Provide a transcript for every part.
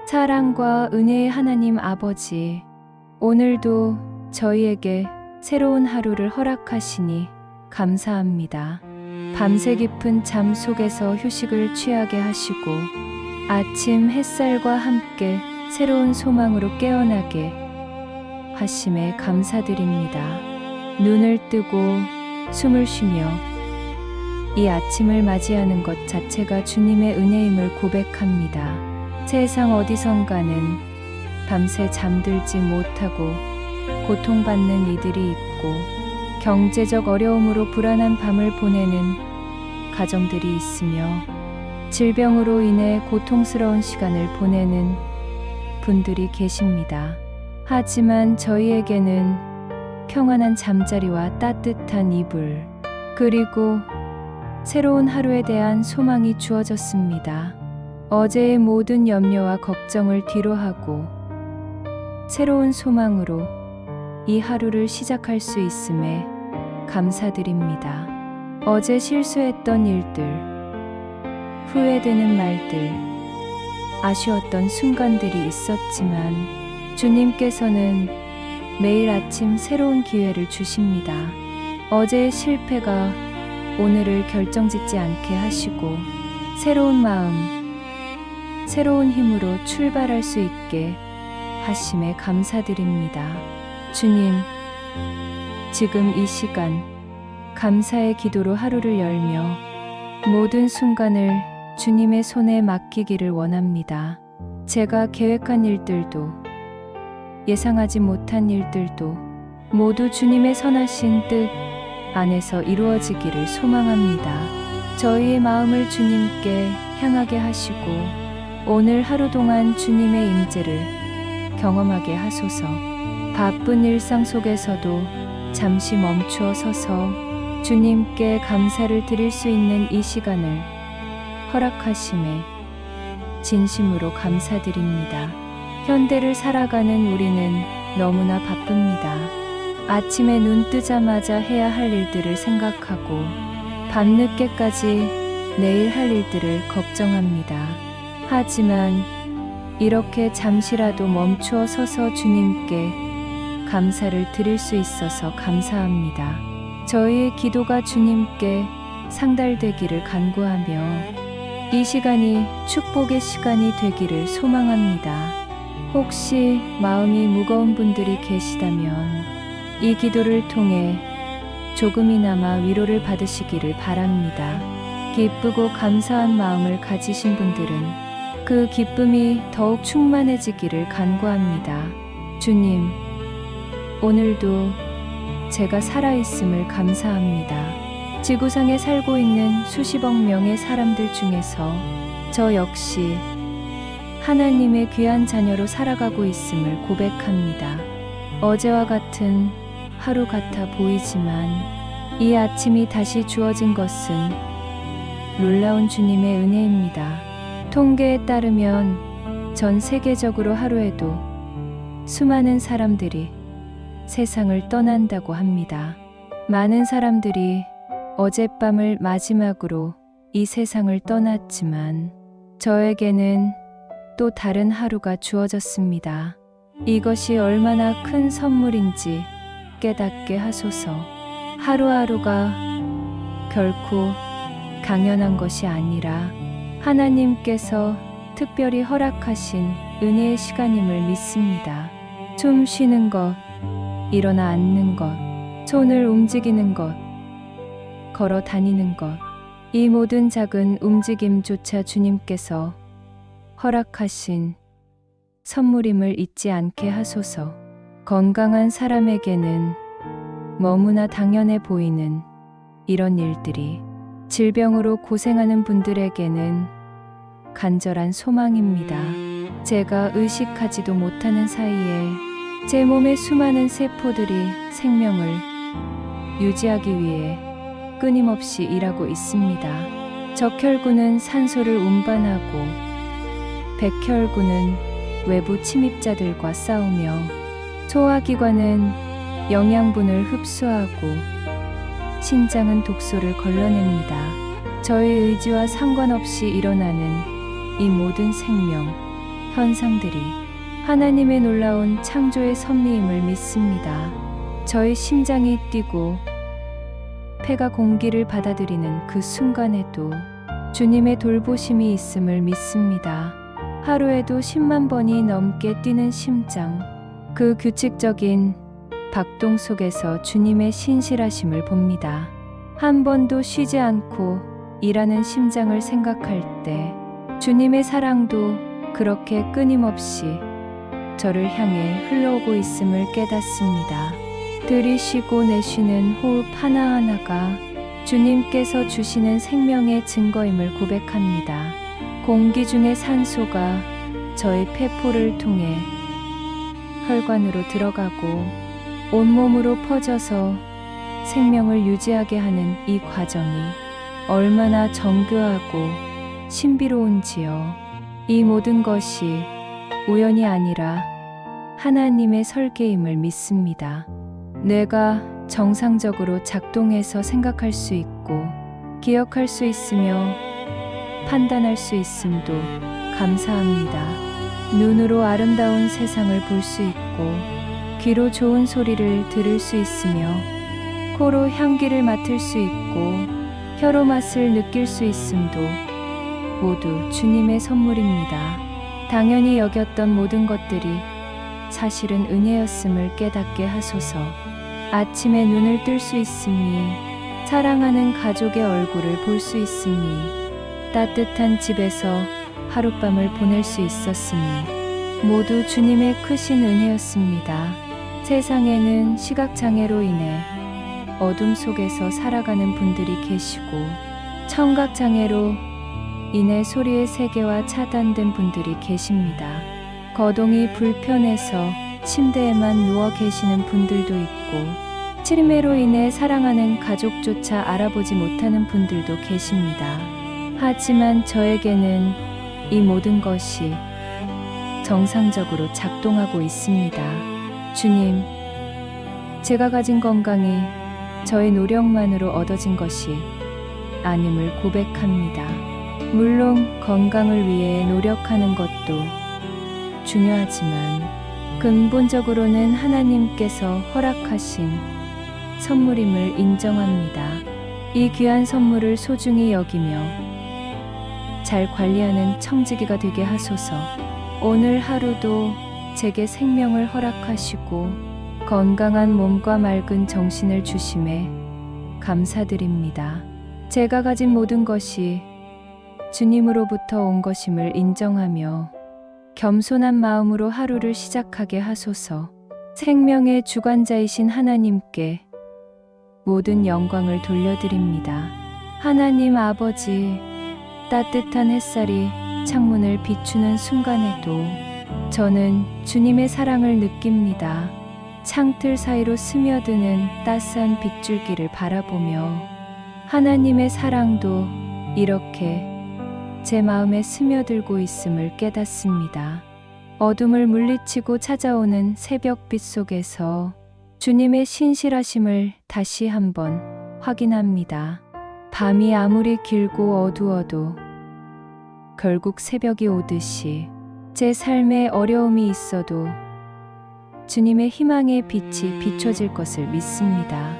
사랑과 은혜의 하나님 아버지, 오늘도 저희에게 새로운 하루를 허락하시니 감사합니다. 밤새 깊은 잠 속에서 휴식을 취하게 하시고 아침 햇살과 함께 새로운 소망으로 깨어나게 하심에 감사드립니다. 눈을 뜨고 숨을 쉬며 이 아침을 맞이하는 것 자체가 주님의 은혜임을 고백합니다. 세상 어디선가는 밤새 잠들지 못하고 고통받는 이들이 있고 경제적 어려움으로 불안한 밤을 보내는 가정들이 있으며 질병으로 인해 고통스러운 시간을 보내는 분들이 계십니다. 하지만 저희에게는 평안한 잠자리와 따뜻한 이불, 그리고 새로운 하루에 대한 소망이 주어졌습니다. 어제의 모든 염려와 걱정을 뒤로하고 새로운 소망으로 이 하루를 시작할 수 있음에 감사드립니다. 어제 실수했던 일들, 후회되는 말들, 아쉬웠던 순간들이 있었지만 주님께서는 매일 아침 새로운 기회를 주십니다. 어제의 실패가 오늘을 결정짓지 않게 하시고 새로운 마음, 새로운 힘으로 출발할 수 있게 하심에 감사드립니다. 주님, 지금 이 시간 감사의 기도로 하루를 열며 모든 순간을 주님의 손에 맡기기를 원합니다. 제가 계획한 일들도 예상하지 못한 일들도 모두 주님의 선하신 뜻 안에서 이루어지기를 소망합니다. 저희의 마음을 주님께 향하게 하시고 오늘 하루 동안 주님의 임재를 경험하게 하소서. 바쁜 일상 속에서도 잠시 멈추어 서서 주님께 감사를 드릴 수 있는 이 시간을 허락하심에 진심으로 감사드립니다. 현대를 살아가는 우리는 너무나 바쁩니다. 아침에 눈 뜨자마자 해야 할 일들을 생각하고 밤늦게까지 내일 할 일들을 걱정합니다. 하지만 이렇게 잠시라도 멈추어 서서 주님께 감사를 드릴 수 있어서 감사합니다. 저희의 기도가 주님께 상달되기를 간구하며 이 시간이 축복의 시간이 되기를 소망합니다. 혹시 마음이 무거운 분들이 계시다면 이 기도를 통해 조금이나마 위로를 받으시기를 바랍니다. 기쁘고 감사한 마음을 가지신 분들은 그 기쁨이 더욱 충만해지기를 간구합니다. 주님, 오늘도 제가 살아있음을 감사합니다. 지구상에 살고 있는 수십억 명의 사람들 중에서 저 역시 하나님의 귀한 자녀로 살아가고 있음을 고백합니다. 어제와 같은 하루 같아 보이지만 이 아침이 다시 주어진 것은 놀라운 주님의 은혜입니다. 통계에 따르면 전 세계적으로 하루에도 수많은 사람들이 세상을 떠난다고 합니다. 많은 사람들이 어젯밤을 마지막으로 이 세상을 떠났지만 저에게는 또 다른 하루가 주어졌습니다. 이것이 얼마나 큰 선물인지 깨닫게 하소서. 하루하루가 결코 당연한 것이 아니라 하나님께서 특별히 허락하신 은혜의 시간임을 믿습니다. 숨 쉬는 것, 일어나 앉는 것, 손을 움직이는 것, 걸어 다니는 것, 이 모든 작은 움직임조차 주님께서 허락하신 선물임을 잊지 않게 하소서. 건강한 사람에게는 너무나 당연해 보이는 이런 일들이 질병으로 고생하는 분들에게는 간절한 소망입니다. 제가 의식하지도 못하는 사이에 제 몸의 수많은 세포들이 생명을 유지하기 위해 끊임없이 일하고 있습니다. 적혈구는 산소를 운반하고 백혈구는 외부 침입자들과 싸우며 소화기관은 영양분을 흡수하고 신장은 독소를 걸러냅니다. 저의 의지와 상관없이 일어나는 이 모든 생명, 현상들이 하나님의 놀라운 창조의 섭리임을 믿습니다. 저의 심장이 뛰고 폐가 공기를 받아들이는 그 순간에도 주님의 돌보심이 있음을 믿습니다. 하루에도 10만 번이 넘게 뛰는 심장, 그 규칙적인 박동 속에서 주님의 신실하심을 봅니다. 한 번도 쉬지 않고 일하는 심장을 생각할 때 주님의 사랑도 그렇게 끊임없이 저를 향해 흘러오고 있음을 깨닫습니다. 들이쉬고 내쉬는 호흡 하나하나가 주님께서 주시는 생명의 증거임을 고백합니다. 공기 중의 산소가 저의 폐포를 통해 혈관으로 들어가고 온몸으로 퍼져서 생명을 유지하게 하는 이 과정이 얼마나 정교하고 신비로운지요. 이 모든 것이 우연이 아니라 하나님의 설계임을 믿습니다. 뇌가 정상적으로 작동해서 생각할 수 있고 기억할 수 있으며 판단할 수 있음도 감사합니다. 눈으로 아름다운 세상을 볼 수 있고 귀로 좋은 소리를 들을 수 있으며 코로 향기를 맡을 수 있고 혀로 맛을 느낄 수 있음도 모두 주님의 선물입니다. 당연히 여겼던 모든 것들이 사실은 은혜였음을 깨닫게 하소서. 아침에 눈을 뜰 수 있으니 사랑하는 가족의 얼굴을 볼 수 있으니 따뜻한 집에서 하룻밤을 보낼 수 있었으니 모두 주님의 크신 은혜였습니다. 세상에는 시각장애로 인해 어둠 속에서 살아가는 분들이 계시고 청각장애로 인해 소리의 세계와 차단된 분들이 계십니다. 거동이 불편해서 침대에만 누워 계시는 분들도 있고 치매로 인해 사랑하는 가족조차 알아보지 못하는 분들도 계십니다. 하지만 저에게는 이 모든 것이 정상적으로 작동하고 있습니다. 주님, 제가 가진 건강이 저의 노력만으로 얻어진 것이 아님을 고백합니다. 물론 건강을 위해 노력하는 것도 중요하지만 근본적으로는 하나님께서 허락하신 선물임을 인정합니다. 이 귀한 선물을 소중히 여기며 잘 관리하는 청지기가 되게 하소서. 오늘 하루도 제게 생명을 허락하시고 건강한 몸과 맑은 정신을 주심에 감사드립니다. 제가 가진 모든 것이 주님으로부터 온 것임을 인정하며 겸손한 마음으로 하루를 시작하게 하소서. 생명의 주관자이신 하나님께 모든 영광을 돌려드립니다. 하나님 아버지, 따뜻한 햇살이 창문을 비추는 순간에도 저는 주님의 사랑을 느낍니다. 창틀 사이로 스며드는 따스한 빗줄기를 바라보며 하나님의 사랑도 이렇게 제 마음에 스며들고 있음을 깨닫습니다. 어둠을 물리치고 찾아오는 새벽빛 속에서 주님의 신실하심을 다시 한번 확인합니다. 밤이 아무리 길고 어두워도 결국 새벽이 오듯이 제 삶에 어려움이 있어도 주님의 희망의 빛이 비춰질 것을 믿습니다.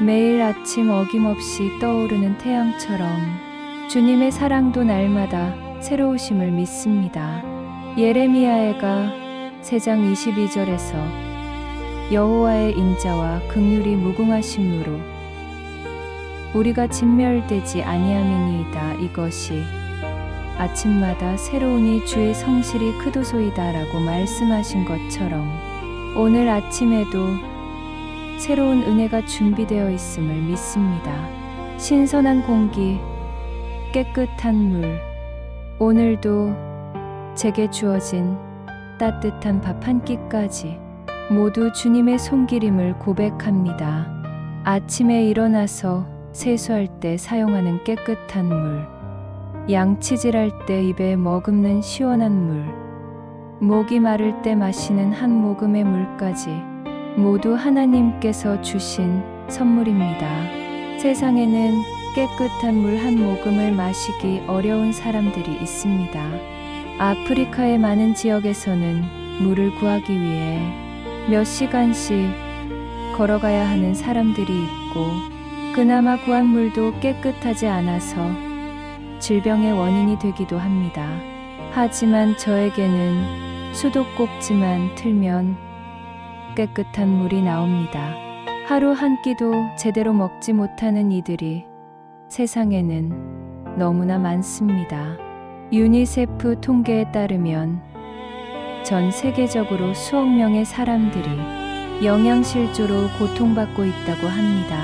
매일 아침 어김없이 떠오르는 태양처럼 주님의 사랑도 날마다 새로우심을 믿습니다. 예레미야가 3장 22절에서 여호와의 인자와 긍휼이 무궁하심으로 우리가 진멸되지 아니함이니이다. 이것이 아침마다 새로우니 주의 성실이 크도소이다 라고 말씀하신 것처럼 오늘 아침에도 새로운 은혜가 준비되어 있음을 믿습니다. 신선한 공기, 깨끗한 물, 오늘도 제게 주어진 따뜻한 밥 한 끼까지 모두 주님의 손길임을 고백합니다. 아침에 일어나서 세수할 때 사용하는 깨끗한 물, 양치질할 때 입에 머금는 시원한 물, 목이 마를 때 마시는 한 모금의 물까지 모두 하나님께서 주신 선물입니다. 세상에는 깨끗한 물 한 모금을 마시기 어려운 사람들이 있습니다. 아프리카의 많은 지역에서는 물을 구하기 위해 몇 시간씩 걸어가야 하는 사람들이 있고, 그나마 구한 물도 깨끗하지 않아서 질병의 원인이 되기도 합니다. 하지만 저에게는 수도꼭지만 틀면 깨끗한 물이 나옵니다. 하루 한 끼도 제대로 먹지 못하는 이들이 세상에는 너무나 많습니다. 유니세프 통계에 따르면 전 세계적으로 수억 명의 사람들이 영양실조로 고통받고 있다고 합니다.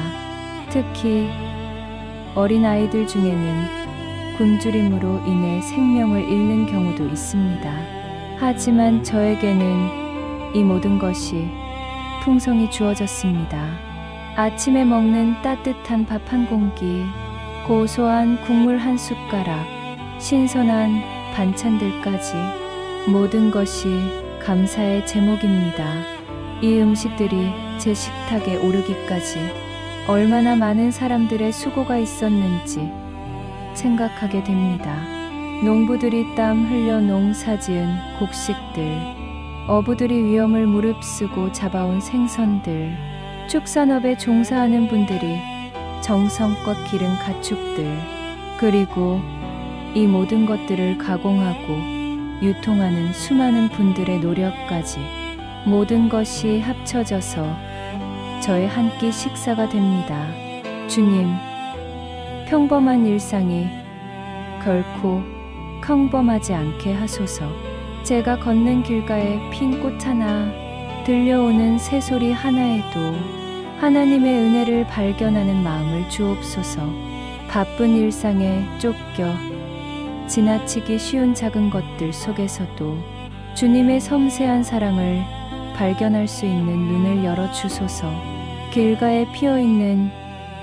특히 어린아이들 중에는 굶주림으로 인해 생명을 잃는 경우도 있습니다. 하지만 저에게는 이 모든 것이 풍성히 주어졌습니다. 아침에 먹는 따뜻한 밥 한 공기, 고소한 국물 한 숟가락, 신선한 반찬들까지 모든 것이 감사의 제목입니다. 이 음식들이 제 식탁에 오르기까지 얼마나 많은 사람들의 수고가 있었는지 생각하게 됩니다. 농부들이 땀 흘려 농사지은 곡식들, 어부들이 위험을 무릅쓰고 잡아온 생선들, 축산업에 종사하는 분들이 정성껏 기른 가축들, 그리고 이 모든 것들을 가공하고 유통하는 수많은 분들의 노력까지 모든 것이 합쳐져서 저의 한 끼 식사가 됩니다. 주님, 평범한 일상이 결코 평범하지 않게 하소서. 제가 걷는 길가에 핀 꽃 하나, 들려오는 새소리 하나에도 하나님의 은혜를 발견하는 마음을 주옵소서. 바쁜 일상에 쫓겨 지나치기 쉬운 작은 것들 속에서도 주님의 섬세한 사랑을 발견할 수 있는 눈을 열어주소서. 길가에 피어있는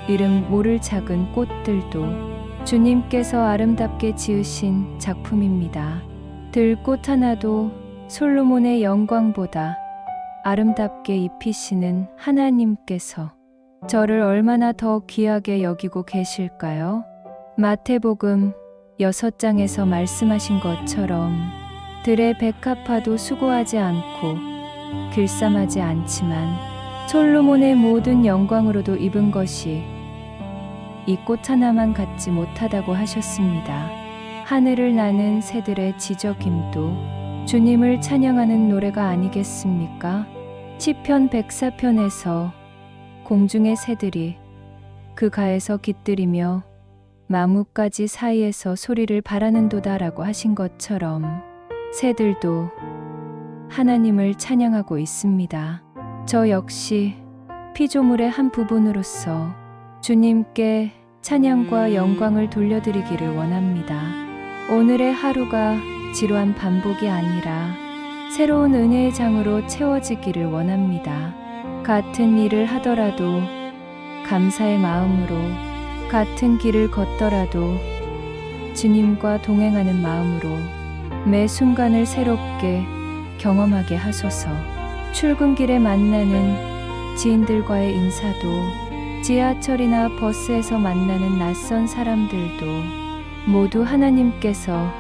이름 모를 작은 꽃들도 주님께서 아름답게 지으신 작품입니다. 들꽃 하나도 솔로몬의 영광보다 아름답게 입히시는 하나님께서 저를 얼마나 더 귀하게 여기고 계실까요? 마태복음 6장에서 말씀하신 것처럼 들의 백합화도 수고하지 않고 길쌈하지 않지만 솔로몬의 모든 영광으로도 입은 것이 이 꽃 하나만 갖지 못하다고 하셨습니다. 하늘을 나는 새들의 지저김도 주님을 찬양하는 노래가 아니겠습니까? 시편 104편에서 공중의 새들이 그 가에서 깃들이며 나뭇가지 사이에서 소리를 바라는도다라고 하신 것처럼 새들도 하나님을 찬양하고 있습니다. 저 역시 피조물의 한 부분으로서 주님께 찬양과 영광을 돌려드리기를 원합니다. 오늘의 하루가 지루한 반복이 아니라 새로운 은혜의 장으로 채워지기를 원합니다. 같은 일을 하더라도 감사의 마음으로, 같은 길을 걷더라도 주님과 동행하는 마음으로 매 순간을 새롭게 경험하게 하소서. 출근길에 만나는 지인들과의 인사도, 지하철이나 버스에서 만나는 낯선 사람들도 모두 하나님께서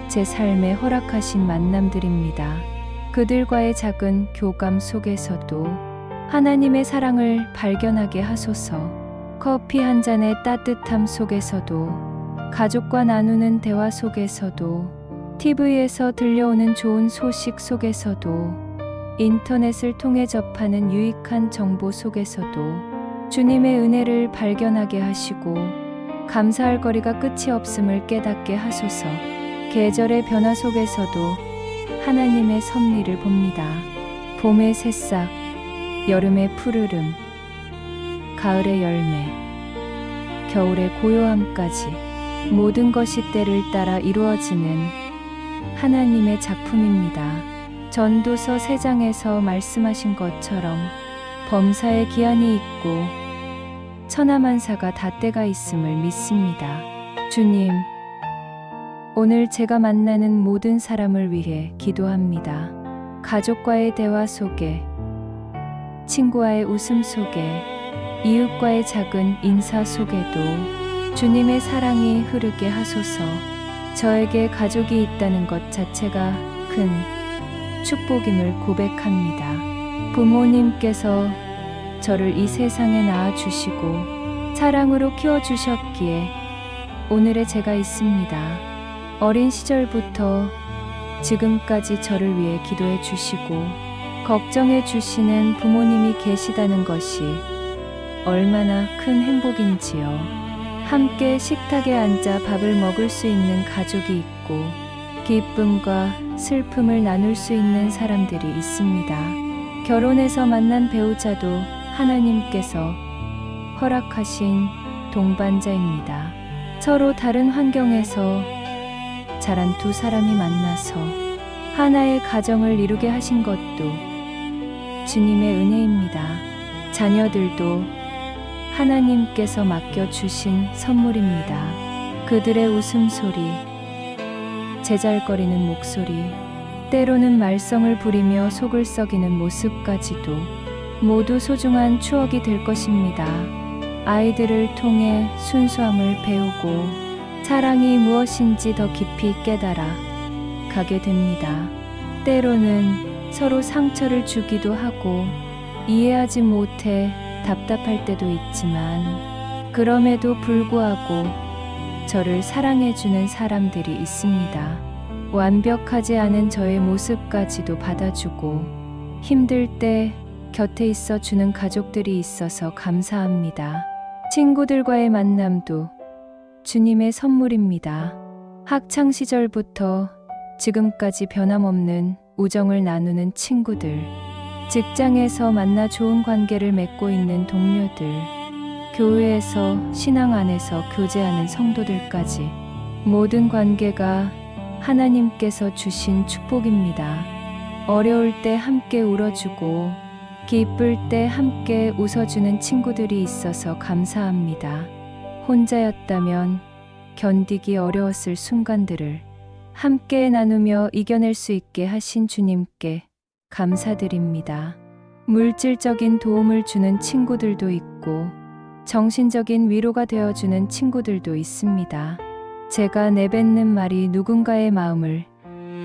제 삶에 허락하신 만남들입니다. 그들과의 작은 교감 속에서도 하나님의 사랑을 발견하게 하소서. 커피 한 잔의 따뜻함 속에서도, 가족과 나누는 대화 속에서도, TV에서 들려오는 좋은 소식 속에서도, 인터넷을 통해 접하는 유익한 정보 속에서도 주님의 은혜를 발견하게 하시고 감사할 거리가 끝이 없음을 깨닫게 하소서. 계절의 변화 속에서도 하나님의 섭리를 봅니다. 봄의 새싹, 여름의 푸르름, 가을의 열매, 겨울의 고요함까지 모든 것이 때를 따라 이루어지는 하나님의 작품입니다. 전도서 3장에서 말씀하신 것처럼 범사에 기한이 있고 천하만사가 다 때가 있음을 믿습니다. 주님, 오늘 제가 만나는 모든 사람을 위해 기도합니다. 가족과의 대화 속에, 친구와의 웃음 속에, 이웃과의 작은 인사 속에도 주님의 사랑이 흐르게 하소서. 저에게 가족이 있다는 것 자체가 큰 축복임을 고백합니다. 부모님께서 저를 이 세상에 낳아주시고 사랑으로 키워주셨기에 오늘의 제가 있습니다. 어린 시절부터 지금까지 저를 위해 기도해 주시고 걱정해 주시는 부모님이 계시다는 것이 얼마나 큰 행복인지요. 함께 식탁에 앉아 밥을 먹을 수 있는 가족이 있고 기쁨과 슬픔을 나눌 수 있는 사람들이 있습니다. 결혼해서 만난 배우자도 하나님께서 허락하신 동반자입니다. 서로 다른 환경에서 자란 두 사람이 만나서 하나의 가정을 이루게 하신 것도 주님의 은혜입니다. 자녀들도 하나님께서 맡겨주신 선물입니다. 그들의 웃음소리, 제잘거리는 목소리, 때로는 말썽을 부리며 속을 썩이는 모습까지도 모두 소중한 추억이 될 것입니다. 아이들을 통해 순수함을 배우고 사랑이 무엇인지 더 깊이 깨달아 가게 됩니다. 때로는 서로 상처를 주기도 하고 이해하지 못해 답답할 때도 있지만 그럼에도 불구하고 저를 사랑해주는 사람들이 있습니다. 완벽하지 않은 저의 모습까지도 받아주고 힘들 때 곁에 있어 주는 가족들이 있어서 감사합니다. 친구들과의 만남도 주님의 선물입니다. 학창 시절부터 지금까지 변함없는 우정을 나누는 친구들, 직장에서 만나 좋은 관계를 맺고 있는 동료들, 교회에서 신앙 안에서 교제하는 성도들까지 모든 관계가 하나님께서 주신 축복입니다. 어려울 때 함께 울어주고 기쁠 때 함께 웃어주는 친구들이 있어서 감사합니다. 혼자였다면 견디기 어려웠을 순간들을 함께 나누며 이겨낼 수 있게 하신 주님께 감사드립니다. 물질적인 도움을 주는 친구들도 있고 정신적인 위로가 되어주는 친구들도 있습니다. 제가 내뱉는 말이 누군가의 마음을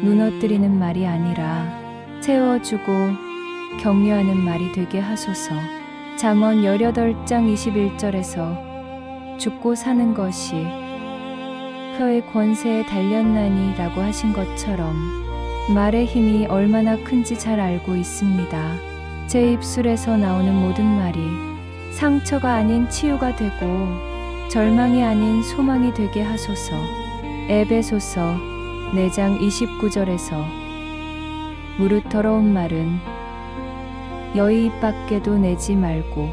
무너뜨리는 말이 아니라 세워주고 격려하는 말이 되게 하소서. 잠언 18장 21절에서 죽고 사는 것이 혀의 권세에 달렸나니 라고 하신 것처럼 말의 힘이 얼마나 큰지 잘 알고 있습니다. 제 입술에서 나오는 모든 말이 상처가 아닌 치유가 되고 절망이 아닌 소망이 되게 하소서. 에베소서 4장 29절에서 무릇 더러운 말은 여의 입 밖에도 내지 말고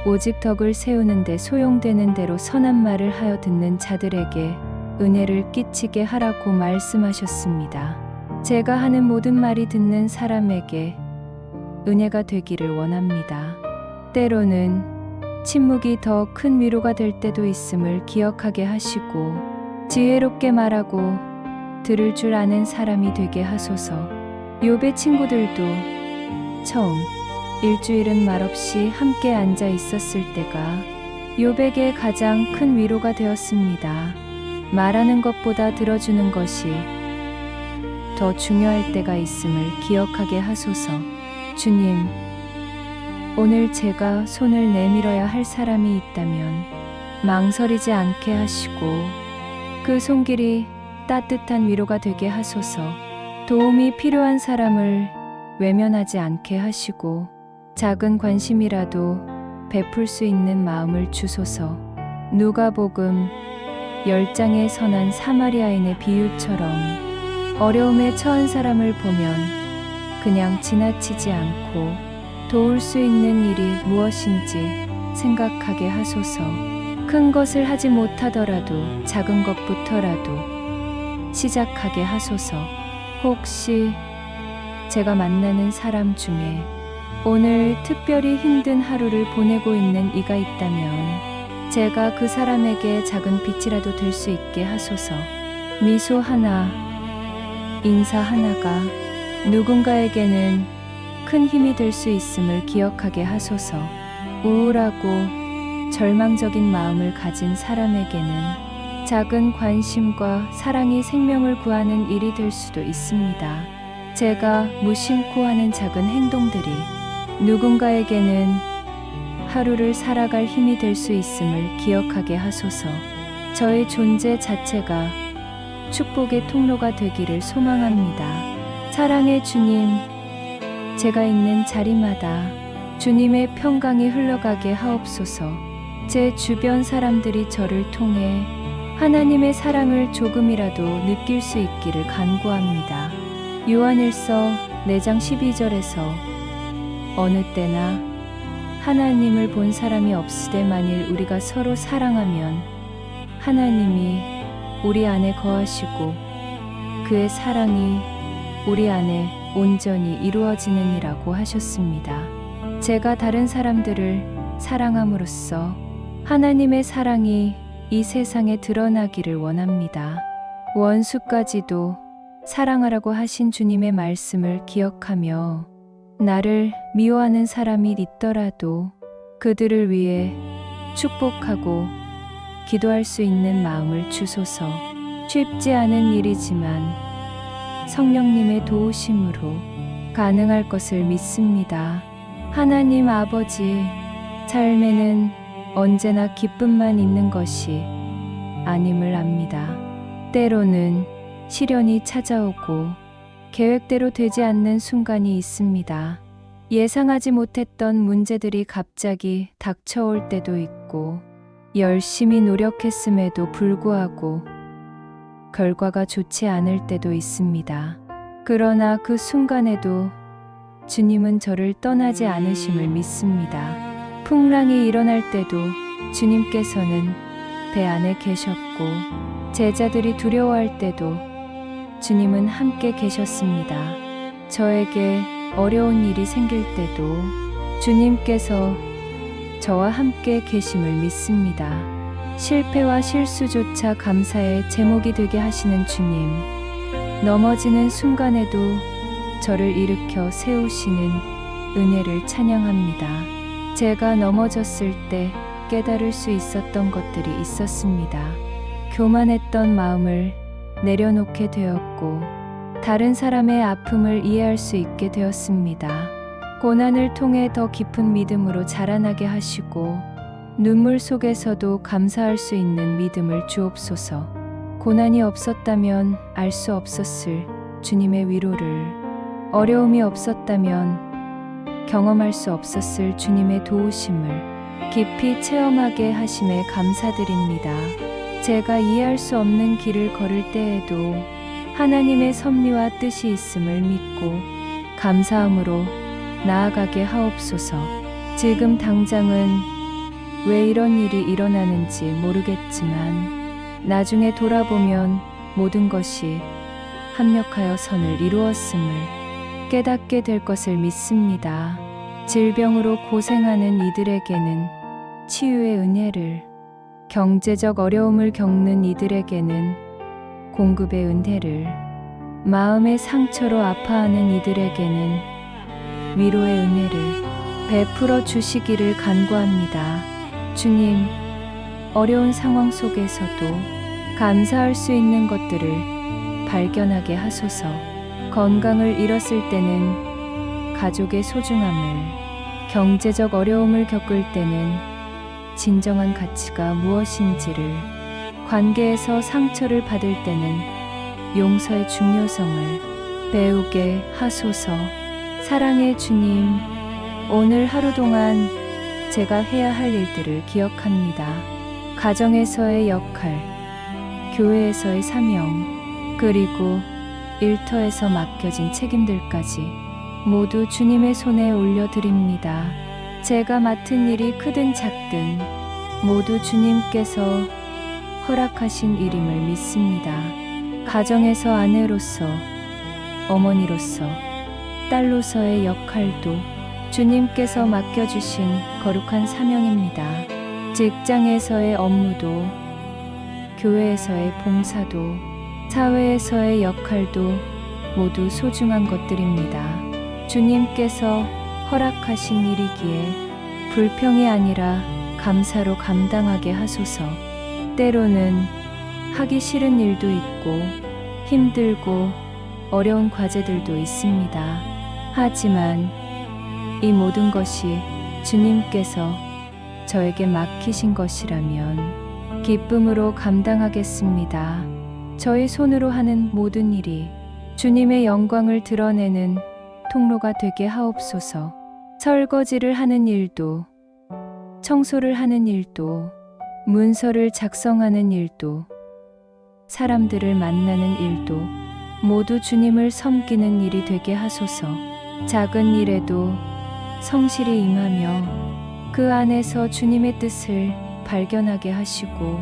오직 덕을 세우는데 소용되는 대로 선한 말을 하여 듣는 자들에게 은혜를 끼치게 하라고 말씀하셨습니다. 제가 하는 모든 말이 듣는 사람에게 은혜가 되기를 원합니다. 때로는 침묵이 더 큰 위로가 될 때도 있음을 기억하게 하시고 지혜롭게 말하고 들을 줄 아는 사람이 되게 하소서. 욥의 친구들도 처음 일주일은 말없이 함께 앉아 있었을 때가 욥에게 가장 큰 위로가 되었습니다. 말하는 것보다 들어주는 것이 더 중요할 때가 있음을 기억하게 하소서. 주님, 오늘 제가 손을 내밀어야 할 사람이 있다면 망설이지 않게 하시고 그 손길이 따뜻한 위로가 되게 하소서. 도움이 필요한 사람을 외면하지 않게 하시고 작은 관심이라도 베풀 수 있는 마음을 주소서. 누가복음 10장의 선한 사마리아인의 비유처럼 어려움에 처한 사람을 보면 그냥 지나치지 않고 도울 수 있는 일이 무엇인지 생각하게 하소서. 큰 것을 하지 못하더라도 작은 것부터라도 시작하게 하소서. 혹시 제가 만나는 사람 중에 오늘 특별히 힘든 하루를 보내고 있는 이가 있다면 제가 그 사람에게 작은 빛이라도 될 수 있게 하소서. 미소 하나, 인사 하나가 누군가에게는 큰 힘이 될 수 있음을 기억하게 하소서. 우울하고 절망적인 마음을 가진 사람에게는 작은 관심과 사랑이 생명을 구하는 일이 될 수도 있습니다. 제가 무심코 하는 작은 행동들이 누군가에게는 하루를 살아갈 힘이 될 수 있음을 기억하게 하소서. 저의 존재 자체가 축복의 통로가 되기를 소망합니다. 사랑의 주님, 제가 있는 자리마다 주님의 평강이 흘러가게 하옵소서. 제 주변 사람들이 저를 통해 하나님의 사랑을 조금이라도 느낄 수 있기를 간구합니다. 요한일서 4장 12절에서 어느 때나 하나님을 본 사람이 없으되 만일 우리가 서로 사랑하면 하나님이 우리 안에 거하시고 그의 사랑이 우리 안에 온전히 이루어지느니라고 하셨습니다. 제가 다른 사람들을 사랑함으로써 하나님의 사랑이 이 세상에 드러나기를 원합니다. 원수까지도 사랑하라고 하신 주님의 말씀을 기억하며 나를 미워하는 사람이 있더라도 그들을 위해 축복하고 기도할 수 있는 마음을 주소서. 쉽지 않은 일이지만 성령님의 도우심으로 가능할 것을 믿습니다. 하나님 아버지, 삶에는 언제나 기쁨만 있는 것이 아님을 압니다. 때로는 시련이 찾아오고 계획대로 되지 않는 순간이 있습니다. 예상하지 못했던 문제들이 갑자기 닥쳐올 때도 있고 열심히 노력했음에도 불구하고 결과가 좋지 않을 때도 있습니다. 그러나 그 순간에도 주님은 저를 떠나지 않으심을 믿습니다. 풍랑이 일어날 때도 주님께서는 배 안에 계셨고 제자들이 두려워할 때도 주님은 함께 계셨습니다. 저에게 어려운 일이 생길 때도 주님께서 저와 함께 계심을 믿습니다. 실패와 실수조차 감사의 제목이 되게 하시는 주님, 넘어지는 순간에도 저를 일으켜 세우시는 은혜를 찬양합니다. 제가 넘어졌을 때 깨달을 수 있었던 것들이 있었습니다. 교만했던 마음을 내려놓게 되었고 다른 사람의 아픔을 이해할 수 있게 되었습니다. 고난을 통해 더 깊은 믿음으로 자라나게 하시고 눈물 속에서도 감사할 수 있는 믿음을 주옵소서. 고난이 없었다면 알 수 없었을 주님의 위로를, 어려움이 없었다면 경험할 수 없었을 주님의 도우심을 깊이 체험하게 하심에 감사드립니다. 제가 이해할 수 없는 길을 걸을 때에도 하나님의 섭리와 뜻이 있음을 믿고 감사함으로 나아가게 하옵소서. 지금 당장은 왜 이런 일이 일어나는지 모르겠지만 나중에 돌아보면 모든 것이 합력하여 선을 이루었음을 깨닫게 될 것을 믿습니다. 질병으로 고생하는 이들에게는 치유의 은혜를, 경제적 어려움을 겪는 이들에게는 공급의 은혜를, 마음의 상처로 아파하는 이들에게는 위로의 은혜를 베풀어 주시기를 간구합니다. 주님, 어려운 상황 속에서도 감사할 수 있는 것들을 발견하게 하소서. 건강을 잃었을 때는 가족의 소중함을, 경제적 어려움을 겪을 때는 진정한 가치가 무엇인지를, 관계에서 상처를 받을 때는 용서의 중요성을 배우게 하소서. 사랑의 주님, 오늘 하루 동안 제가 해야 할 일들을 기억합니다. 가정에서의 역할, 교회에서의 사명, 그리고 일터에서 맡겨진 책임들까지 모두 주님의 손에 올려드립니다. 제가 맡은 일이 크든 작든 모두 주님께서 허락하신 일임을 믿습니다. 가정에서 아내로서, 어머니로서, 딸로서의 역할도 주님께서 맡겨주신 거룩한 사명입니다. 직장에서의 업무도, 교회에서의 봉사도, 사회에서의 역할도 모두 소중한 것들입니다. 주님께서 허락하신 일이기에 불평이 아니라 감사로 감당하게 하소서. 때로는 하기 싫은 일도 있고 힘들고 어려운 과제들도 있습니다. 하지만 이 모든 것이 주님께서 저에게 맡기신 것이라면 기쁨으로 감당하겠습니다. 저희 손으로 하는 모든 일이 주님의 영광을 드러내는 통로가 되게 하옵소서. 설거지를 하는 일도, 청소를 하는 일도, 문서를 작성하는 일도, 사람들을 만나는 일도 모두 주님을 섬기는 일이 되게 하소서. 작은 일에도 성실히 임하며 그 안에서 주님의 뜻을 발견하게 하시고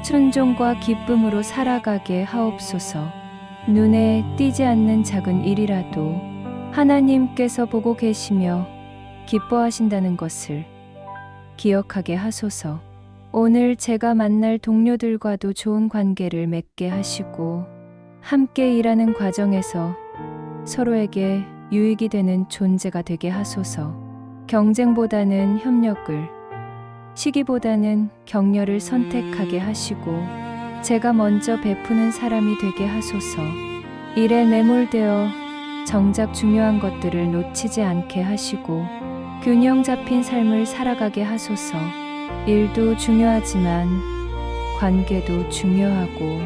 순종과 기쁨으로 살아가게 하옵소서. 눈에 띄지 않는 작은 일이라도 하나님께서 보고 계시며 기뻐하신다는 것을 기억하게 하소서. 오늘 제가 만날 동료들과도 좋은 관계를 맺게 하시고 함께 일하는 과정에서 서로에게 유익이 되는 존재가 되게 하소서. 경쟁보다는 협력을, 시기보다는 격려를 선택하게 하시고 제가 먼저 베푸는 사람이 되게 하소서. 일에 매몰되어 정작 중요한 것들을 놓치지 않게 하시고 균형 잡힌 삶을 살아가게 하소서. 일도 중요하지만 관계도 중요하고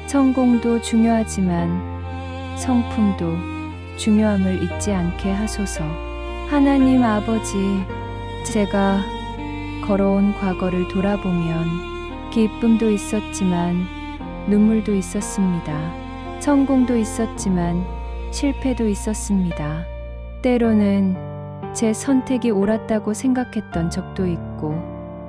성공도 중요하지만 성품도 중요함을 잊지 않게 하소서. 하나님 아버지, 제가 걸어온 과거를 돌아보면 기쁨도 있었지만 눈물도 있었습니다. 성공도 있었지만 실패도 있었습니다. 때로는 제 선택이 옳았다고 생각했던 적도 있고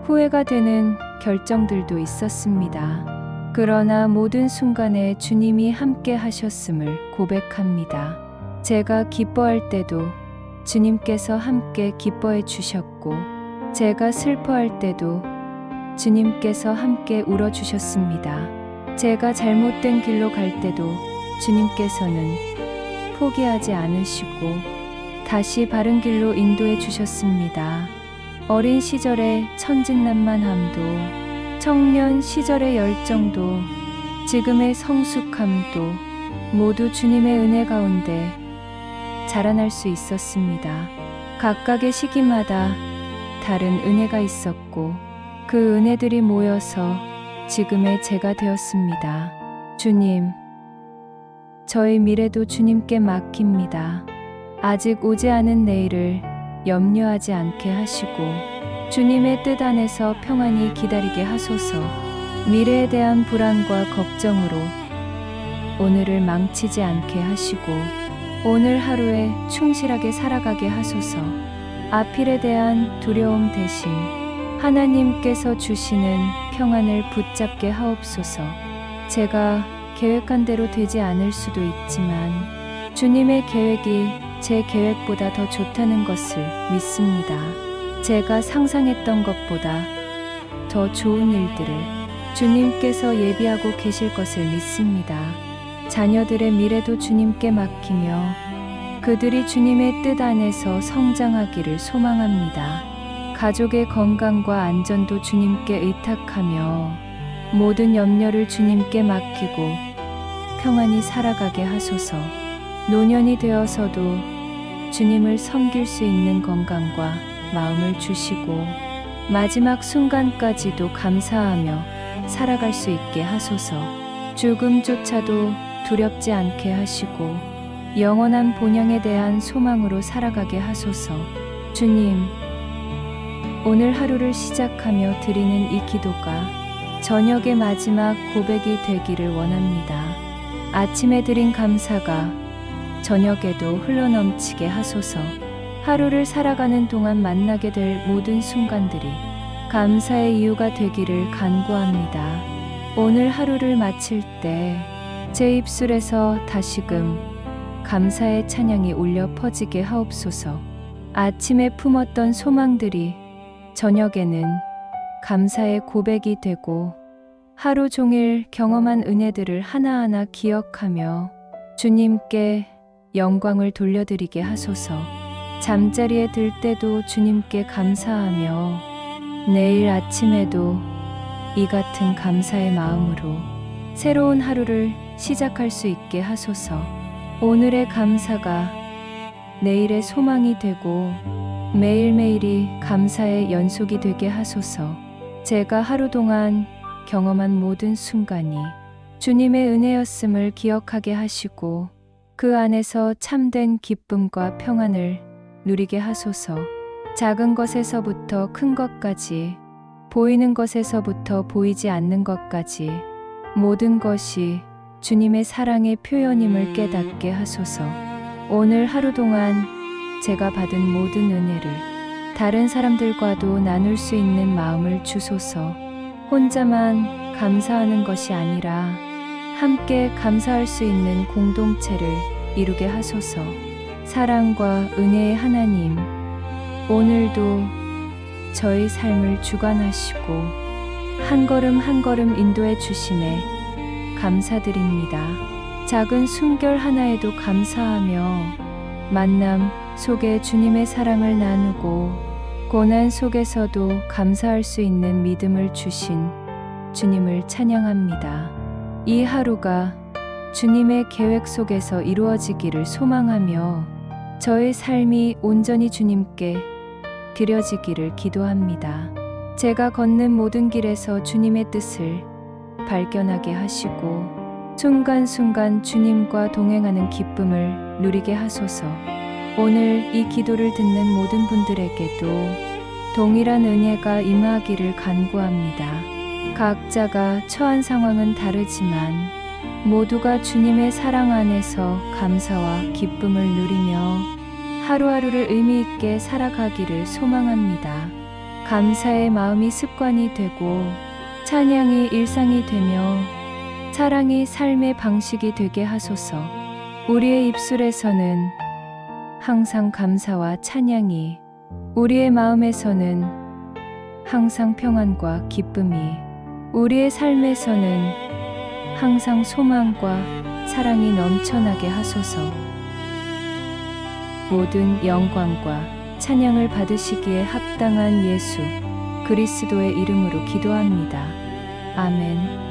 후회가 되는 결정들도 있었습니다. 그러나 모든 순간에 주님이 함께 하셨음을 고백합니다. 제가 기뻐할 때도 주님께서 함께 기뻐해 주셨고 제가 슬퍼할 때도 주님께서 함께 울어주셨습니다. 제가 잘못된 길로 갈 때도 주님께서는 포기하지 않으시고 다시 바른 길로 인도해 주셨습니다. 어린 시절의 천진난만함도, 청년 시절의 열정도, 지금의 성숙함도 모두 주님의 은혜 가운데 자라날 수 있었습니다. 각각의 시기마다 다른 은혜가 있었고 그 은혜들이 모여서 지금의 제가 되었습니다. 주님, 저의 미래도 주님께 맡깁니다. 아직 오지 않은 내일을 염려하지 않게 하시고 주님의 뜻 안에서 평안히 기다리게 하소서. 미래에 대한 불안과 걱정으로 오늘을 망치지 않게 하시고 오늘 하루에 충실하게 살아가게 하소서. 앞일에 대한 두려움 대신 하나님께서 주시는 평안을 붙잡게 하옵소서. 제가 계획한 대로 되지 않을 수도 있지만 주님의 계획이 제 계획보다 더 좋다는 것을 믿습니다. 제가 상상했던 것보다 더 좋은 일들을 주님께서 예비하고 계실 것을 믿습니다. 자녀들의 미래도 주님께 맡기며 그들이 주님의 뜻 안에서 성장하기를 소망합니다. 가족의 건강과 안전도 주님께 의탁하며 모든 염려를 주님께 맡기고 평안히 살아가게 하소서. 노년이 되어서도 주님을 섬길 수 있는 건강과 마음을 주시고 마지막 순간까지도 감사하며 살아갈 수 있게 하소서. 죽음조차도 두렵지 않게 하시고 영원한 본향에 대한 소망으로 살아가게 하소서. 주님, 오늘 하루를 시작하며 드리는 이 기도가 저녁의 마지막 고백이 되기를 원합니다. 아침에 드린 감사가 저녁에도 흘러넘치게 하소서. 하루를 살아가는 동안 만나게 될 모든 순간들이 감사의 이유가 되기를 간구합니다. 오늘 하루를 마칠 때 제 입술에서 다시금 감사의 찬양이 울려 퍼지게 하옵소서. 아침에 품었던 소망들이 저녁에는 감사의 고백이 되고 하루 종일 경험한 은혜들을 하나하나 기억하며 주님께 영광을 돌려드리게 하소서. 잠자리에 들 때도 주님께 감사하며 내일 아침에도 이 같은 감사의 마음으로 새로운 하루를 시작할 수 있게 하소서. 오늘의 감사가 내일의 소망이 되고 매일매일이 감사의 연속이 되게 하소서. 제가 하루 동안 경험한 모든 순간이 주님의 은혜였음을 기억하게 하시고 그 안에서 참된 기쁨과 평안을 누리게 하소서. 작은 것에서부터 큰 것까지, 보이는 것에서부터 보이지 않는 것까지 모든 것이 주님의 사랑의 표현임을 깨닫게 하소서. 오늘 하루 동안 제가 받은 모든 은혜를 다른 사람들과도 나눌 수 있는 마음을 주소서. 혼자만 감사하는 것이 아니라 함께 감사할 수 있는 공동체를 이루게 하소서. 사랑과 은혜의 하나님, 오늘도 저희 삶을 주관하시고 한 걸음 한 걸음 인도해 주심에 감사드립니다. 작은 숨결 하나에도 감사하며 만남 속에 주님의 사랑을 나누고 고난 속에서도 감사할 수 있는 믿음을 주신 주님을 찬양합니다. 이 하루가 주님의 계획 속에서 이루어지기를 소망하며 저의 삶이 온전히 주님께 드려지기를 기도합니다. 제가 걷는 모든 길에서 주님의 뜻을 발견하게 하시고 순간순간 주님과 동행하는 기쁨을 누리게 하소서. 오늘 이 기도를 듣는 모든 분들에게도 동일한 은혜가 임하기를 간구합니다. 각자가 처한 상황은 다르지만 모두가 주님의 사랑 안에서 감사와 기쁨을 누리며 하루하루를 의미 있게 살아가기를 소망합니다. 감사의 마음이 습관이 되고 찬양이 일상이 되며 사랑이 삶의 방식이 되게 하소서. 우리의 입술에서는 항상 감사와 찬양이, 우리의 마음에서는 항상 평안과 기쁨이, 우리의 삶에서는 항상 소망과 사랑이 넘쳐나게 하소서. 모든 영광과 찬양을 받으시기에 합당한 예수 그리스도의 이름으로 기도합니다. 아멘.